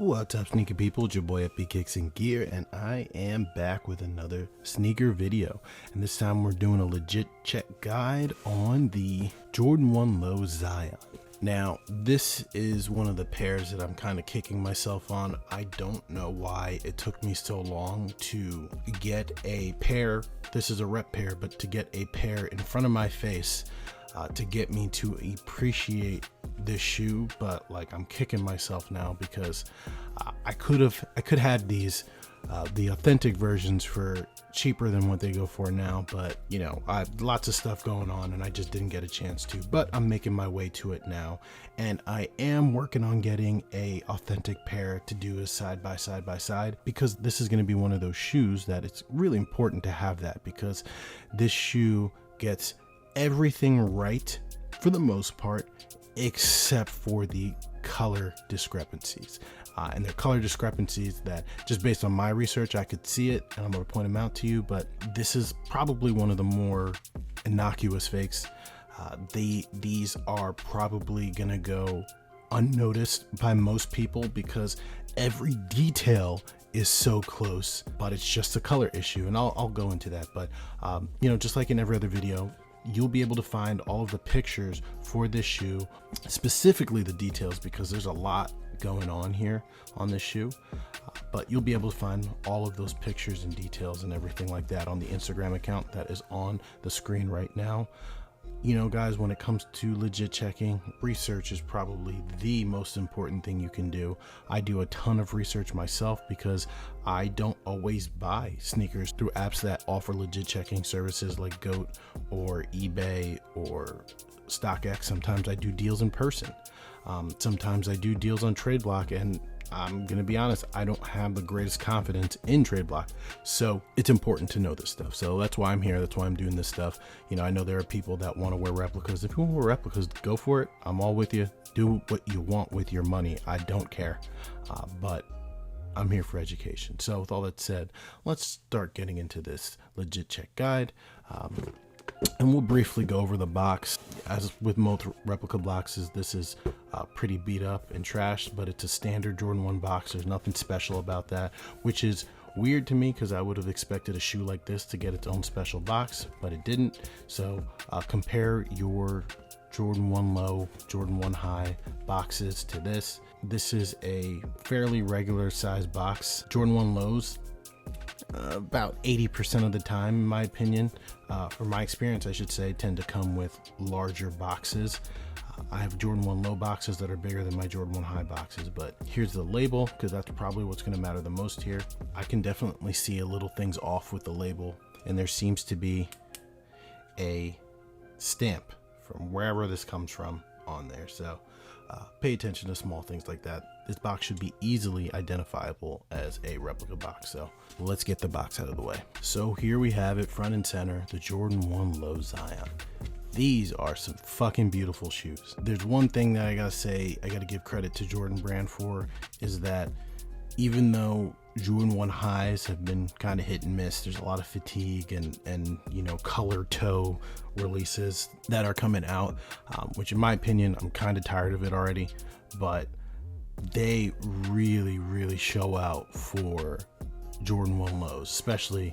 What's up, sneaker people? It's your boy FB Kicks and Gear, and I am back with another sneaker video. And this time we're doing a legit check guide on the Jordan 1 Low Zion. Now, this is one of the pairs that I'm kind of kicking myself on. I don't know why it took me so long to get a pair. This is a rep pair, but to get a pair in front of my face to get me to appreciate this shoe. But like, I'm kicking myself now because I could have these the authentic versions for cheaper than what they go for now, but you know, I have lots of stuff going on and I just didn't get a chance to. But I'm making my way to it now, and I am working on getting a authentic pair to do a side by side, because this is going to be one of those shoes that it's really important to have that, because this shoe gets everything right for the most part except for the color discrepancies. And they're color discrepancies that, just based on my research, I could see it and I'm going to point them out to you. But this is probably one of the more innocuous fakes. These are probably going to go unnoticed by most people because every detail is so close, but it's just a color issue. And I'll go into that. But, you know, just like in every other video, you'll be able to find all of the pictures for this shoe, specifically the details, because there's a lot going on here on this shoe, but you'll be able to find all of those pictures and details and everything like that on the Instagram account that is on the screen right now. You know, guys, when it comes to legit checking, research is probably the most important thing you can do. I do a ton of research myself because I don't always buy sneakers through apps that offer legit checking services like GOAT or eBay or StockX. Sometimes I do deals in person. Sometimes I do deals on TradeBlock, and I'm gonna be honest, I don't have the greatest confidence in TradeBlock, so it's important to know this stuff. So that's why I'm here. That's why I'm doing this stuff. You know, I know there are people that want to wear replicas. If you want to wear replicas, go for it. I'm all with you. Do what you want with your money. I don't care, but I'm here for education. So with all that said, let's start getting into this legit check guide. And we'll briefly go over the box. As with most replica boxes, this is pretty beat up and trashed, but it's a standard Jordan 1 box. There's nothing special about that, which is weird to me because I would have expected a shoe like this to get its own special box, but it didn't. So compare your Jordan 1 Low, Jordan 1 High boxes to this. This is a fairly regular size box. Jordan 1 Lows, about 80% of the time, in my opinion, from my experience, I should say, tend to come with larger boxes. I have Jordan 1 Low boxes that are bigger than my Jordan 1 High boxes, but here's the label, because that's probably what's going to matter the most here. I can definitely see a little things off with the label, and there seems to be a stamp from wherever this comes from on there. So pay attention to small things like that. This box should be easily identifiable as a replica box. So let's get the box out of the way. So here we have it, front and center, the Jordan 1 Low Zion. These are some fucking beautiful shoes. There's one thing that I gotta say, I gotta give credit to Jordan Brand for, is that even though Jordan 1 Highs have been kind of hit and miss, there's a lot of fatigue and you know, color toe releases that are coming out, which in my opinion, I'm kind of tired of it already, but they really show out for Jordan 1 Lows, especially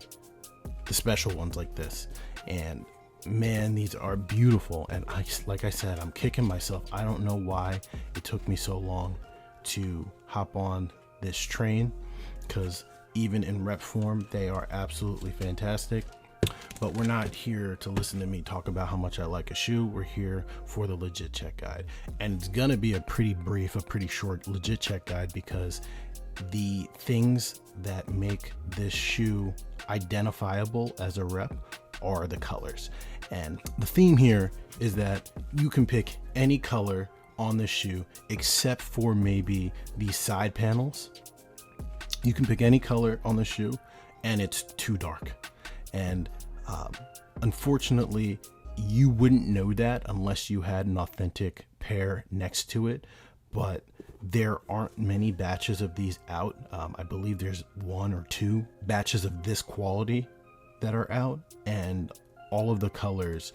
the special ones like this. And man, these are beautiful. And like I said, I'm kicking myself. I don't know why it took me so long to hop on this train, because even in rep form, they are absolutely fantastic. But we're not here to listen to me talk about how much I like a shoe. We're here for the legit check guide, and it's gonna be a pretty brief, a pretty short legit check guide, because the things that make this shoe identifiable as a rep are the colors. And the theme here is that you can pick any color on this shoe except for maybe the side panels. You can pick any color on the shoe and it's too dark. And unfortunately, you wouldn't know that unless you had an authentic pair next to it. But there aren't many batches of these out. I believe there's 1 or 2 batches of this quality that are out, and all of the colors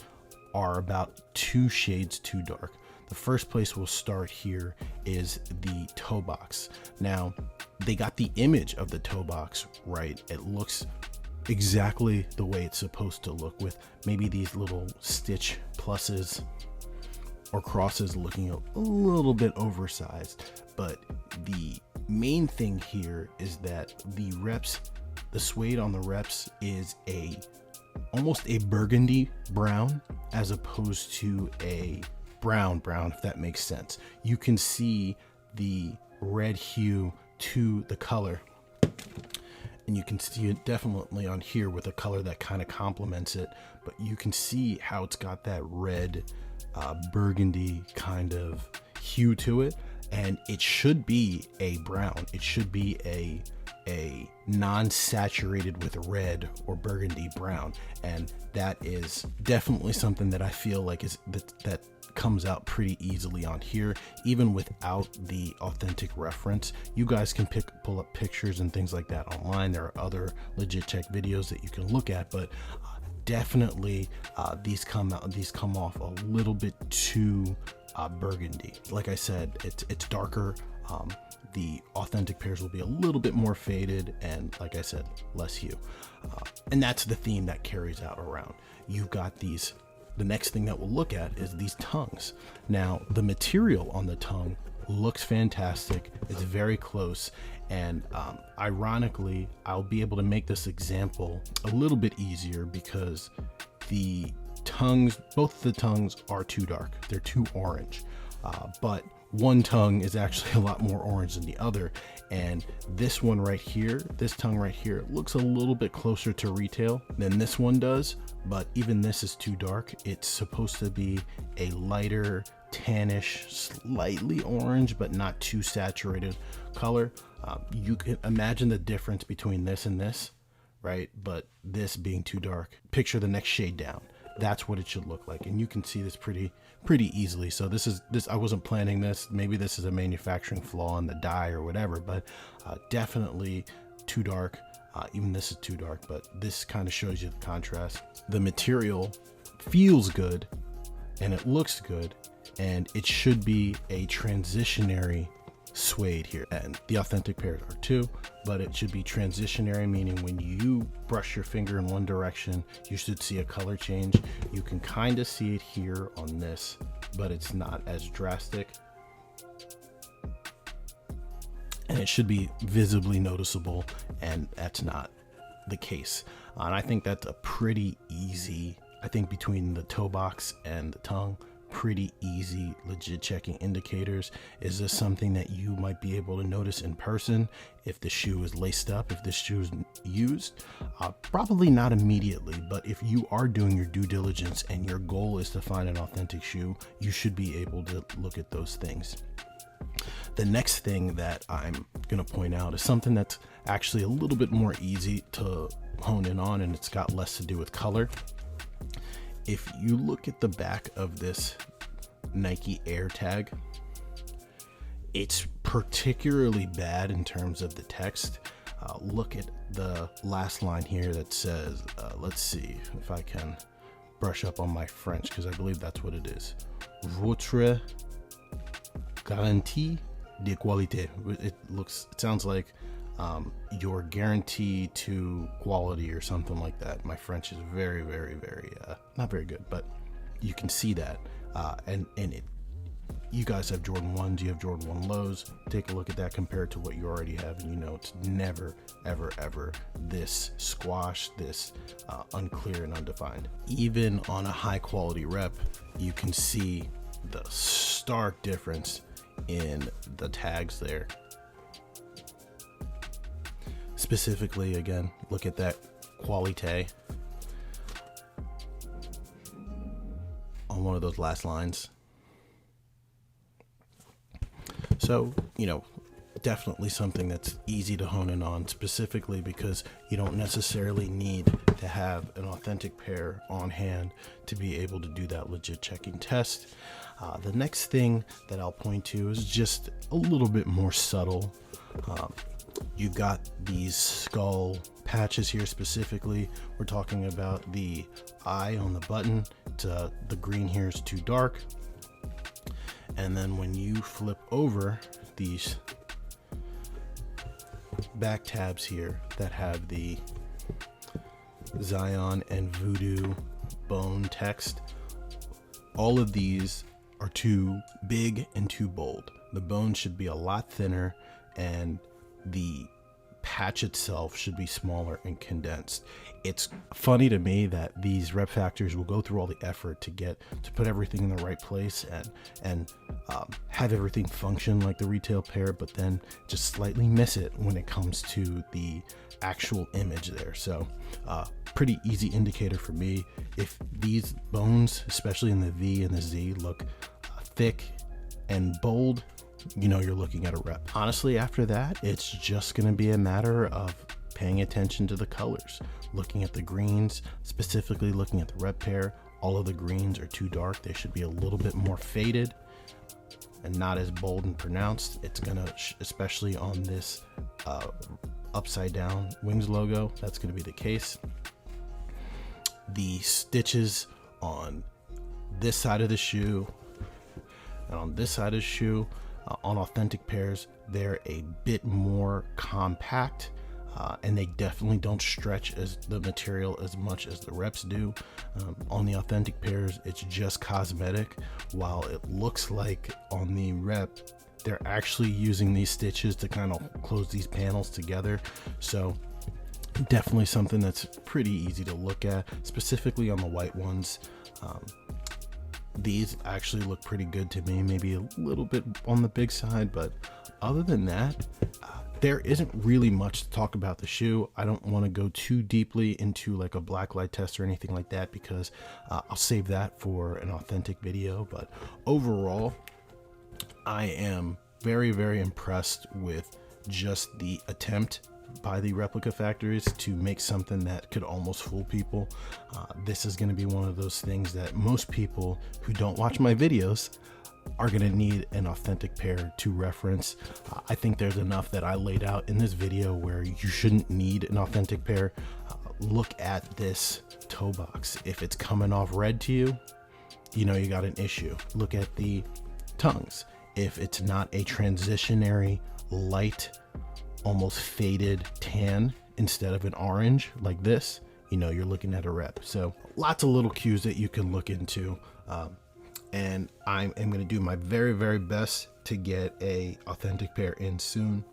are about 2 shades too dark. The first place we'll start here is the toe box. Now, they got the image of the toe box right. It looks exactly the way it's supposed to look, with maybe these little stitch pluses or crosses looking a little bit oversized. But the main thing here is that the suede on the reps is almost a burgundy brown, as opposed to a brown, if that makes sense. You can see the red hue to the color, and you can see it definitely on here with a color that kind of complements it, but you can see how it's got that red burgundy kind of hue to it, and it should be a brown. It should be a non-saturated with red or burgundy brown, and that is definitely something that I feel like is that comes out pretty easily on here, even without the authentic reference. You guys can pull up pictures and things like that online. There are other legit check videos that you can look at, but definitely these come off a little bit too burgundy. Like I said, it's darker. The authentic pairs will be a little bit more faded, and like I said, less hue. And that's the theme that carries out around. You've got these. The next thing that we'll look at is these tongues. Now, the material on the tongue looks fantastic. It's very close, and ironically, I'll be able to make this example a little bit easier because the tongues, both the tongues are too dark. They're too orange, but one tongue is actually a lot more orange than the other, and this one right here, this tongue right here, looks a little bit closer to retail than this one does, but even this is too dark. It's supposed to be a lighter tannish, slightly orange but not too saturated color. You can imagine the difference between this and this, right? But this being too dark, picture the next shade down. That's what it should look like, and you can see this pretty easily. So this I wasn't planning this. Maybe this is a manufacturing flaw in the dye or whatever, but definitely too dark. Even this is too dark, but this kind of shows you the contrast. The material feels good and it looks good, and it should be a transitionary suede here, and the authentic pairs are too, but it should be transitionary, meaning when you brush your finger in one direction, you should see a color change. You can kind of see it here on this, but it's not as drastic, and it should be visibly noticeable, and that's not the case. And I think that's a pretty easy, I think between the toe box and the tongue, pretty easy legit checking indicators. Is this something that you might be able to notice in person if the shoe is laced up, if the shoe is used? Probably not immediately, but if you are doing your due diligence and your goal is to find an authentic shoe, you should be able to look at those things. The next thing that I'm going to point out is something that's actually a little bit more easy to hone in on, and it's got less to do with color. If you look at the back of this Nike Air tag, it's particularly bad in terms of the text. Look at the last line here that says, let's see if I can brush up on my French, because I believe that's what it is. Votre garantie de qualité. It sounds like your guarantee to quality or something like that. My French is very not very good, but you can see that, and you guys have Jordan 1s, you have Jordan 1 lows. Take a look at that compared to what you already have, and you know it's never ever this squash, this unclear and undefined. Even on a high quality rep, you can see the stark difference in the tags there. Specifically, again, look at that qualité on one of those last lines. So, you know, definitely something that's easy to hone in on, specifically because you don't necessarily need to have an authentic pair on hand to be able to do that legit checking test. The next thing that I'll point to is just a little bit more subtle. You've got these skull patches here. Specifically, we're talking about the eye on the button. The green here is too dark, And then when you flip over these back tabs here that have the Zion and Voodoo bone text, all of these are too big and too bold. The bone should be a lot thinner, and the patch itself should be smaller and condensed. It's funny to me that these rep factories will go through all the effort to put everything in the right place and have everything function like the retail pair, but then just slightly miss it when it comes to the actual image there. So pretty easy indicator for me. If these bones, especially in the V and the Z, look thick and bold, you know you're looking at a rep. Honestly, after that, it's just going to be a matter of paying attention to the colors, looking at the greens, specifically looking at the rep pair. All of the greens are too dark. They should be a little bit more faded and not as bold and pronounced. It's gonna, especially on this upside down wings logo, that's gonna be the case. The stitches on this side of the shoe and on this side of the shoe, on authentic pairs, they're a bit more compact, and they definitely don't stretch as the material as much as the reps do. On the authentic pairs, it's just cosmetic, while it looks like on the rep they're actually using these stitches to kind of close these panels together. So definitely something that's pretty easy to look at, specifically on the white ones. These actually look pretty good to me, maybe a little bit on the big side, but other than that, there isn't really much to talk about the shoe. I don't want to go too deeply into like a blacklight test or anything like that, because I'll save that for an authentic video. But overall, I am very, very impressed with just the attempt by the replica factories to make something that could almost fool people. This is going to be one of those things that most people who don't watch my videos are going to need an authentic pair to reference. I think there's enough that I laid out in this video where you shouldn't need an authentic pair. Look at this toe box. If it's coming off red to you, you know you got an issue. Look at the tongues. If it's not a transitionary light, almost faded tan instead of an orange like this, you know you're looking at a rep. So lots of little cues that you can look into, and I am going to do my very, very best to get a authentic pair in soon.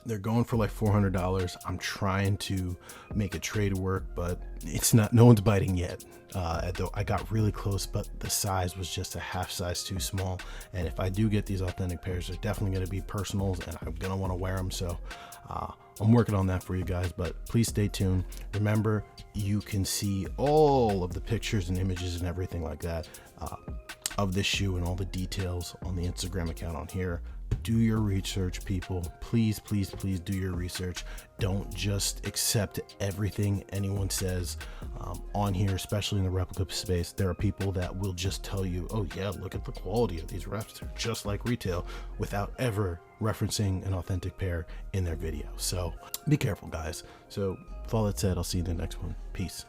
They're going for like $400. I'm trying to make a trade work, but it's not, no one's biting yet. Though I got really close, but the size was just a half size too small. And if I do get these authentic pairs, they're definitely going to be personals, and I'm going to want to wear them. So I'm working on that for you guys, but please stay tuned. Remember, you can see all of the pictures and images and everything like that of this shoe and all the details on the Instagram account on here. Do your research, people. Please, please, please do your research. Don't just accept everything anyone says on here, especially in the replica space. There are people that will just tell you, oh yeah, look at the quality of these reps, they're just like retail, without ever referencing an authentic pair in their video. So be careful, guys. So with all that said, I'll see you in the next one. Peace.